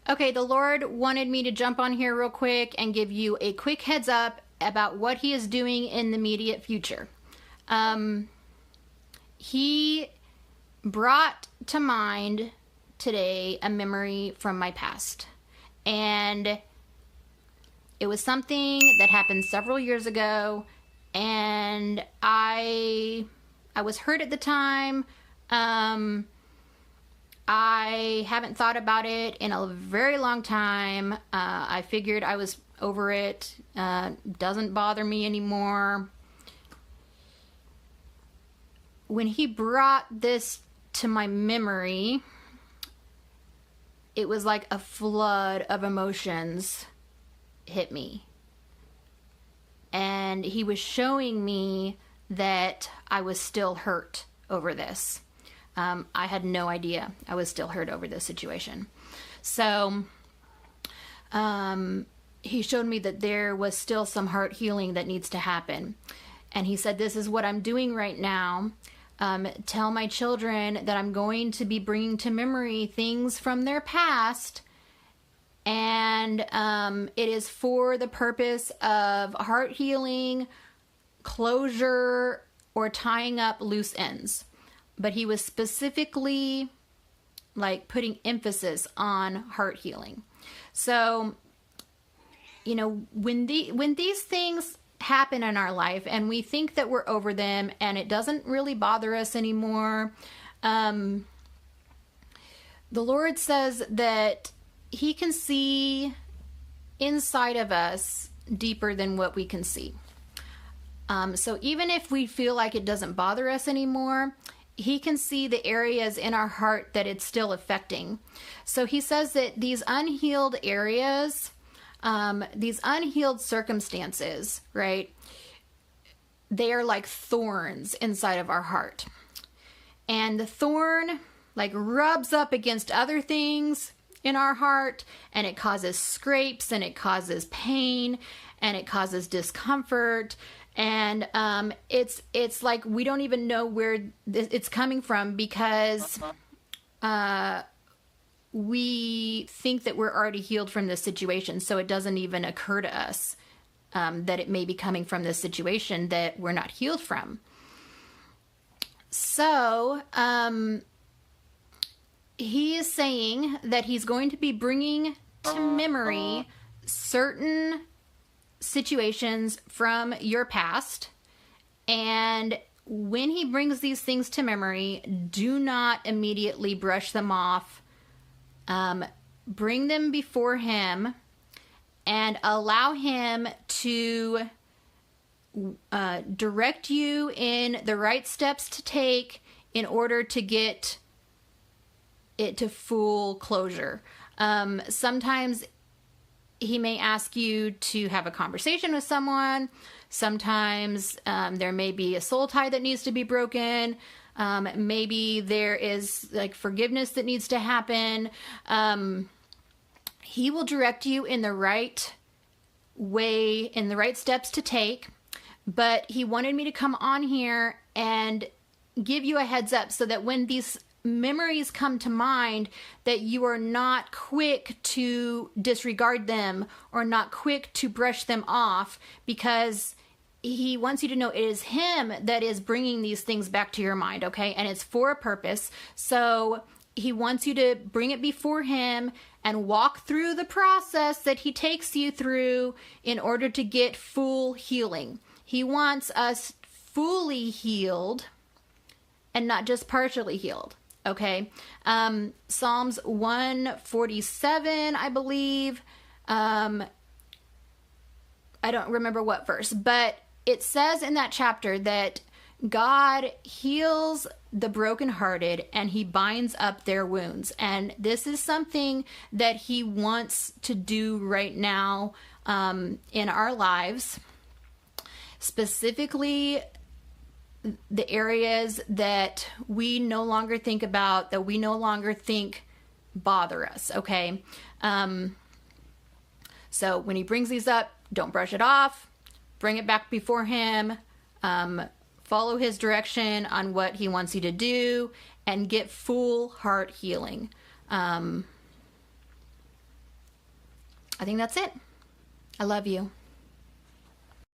Okay, the Lord wanted me to jump on here real quick and give you a quick heads up about what He is doing in the immediate future. He brought to mind today a memory from my past. And it was something that happened several years ago, and I was hurt at the time. I haven't thought about it in a very long time. I figured I was over it. Doesn't bother me anymore. When He brought this to my memory, it was like a flood of emotions hit me. And He was showing me that I was still hurt over this. I had no idea I was still hurt over this situation. So He showed me that there was still some heart healing that needs to happen. And He said, this is what I'm doing right now. Tell my children that I'm going to be bringing to memory things from their past. And it is for the purpose of heart healing, closure, or tying up loose ends. But He was specifically like putting emphasis on heart healing. So, you know, when these things happen in our life and we think that we're over them and it doesn't really bother us anymore, the Lord says that He can see inside of us deeper than what we can see. So even if we feel like it doesn't bother us anymore, He can see the areas in our heart that it's still affecting. So He says that these unhealed areas, these unhealed circumstances, right? They are like thorns inside of our heart. And the thorn like rubs up against other things in our heart, and it causes scrapes, and it causes pain, and it causes discomfort. And it's like we don't even know where it's coming from, because we think that we're already healed from this situation. So it doesn't even occur to us that it may be coming from this situation that we're not healed from. So He is saying that He's going to be bringing to memory certain situations from your past. And when He brings these things to memory, do not immediately brush them off. Bring them before Him and allow Him to direct you in the right steps to take in order to get it to full closure. Sometimes He may ask you to have a conversation with someone. Sometimes there may be a soul tie that needs to be broken. Maybe there is like forgiveness that needs to happen. He will direct you in the right way, in the right steps to take. But He wanted me to come on here and give you a heads up so that when these memories come to mind, that you are not quick to disregard them or not quick to brush them off, because He wants you to know it is Him that is bringing these things back to your mind, okay? And it's for a purpose. So He wants you to bring it before Him and walk through the process that He takes you through in order to get full healing. He wants us fully healed and not just partially healed. Okay, Psalms 147, I believe. I don't remember what verse, but it says in that chapter that God heals the brokenhearted and He binds up their wounds. And this is something that He wants to do right now in our lives, specifically the areas that we no longer think about, that we no longer think bother us, okay? So when He brings these up, don't brush it off. Bring it back before Him. Follow His direction on what He wants you to do, and get full heart healing. I think that's it. I love you.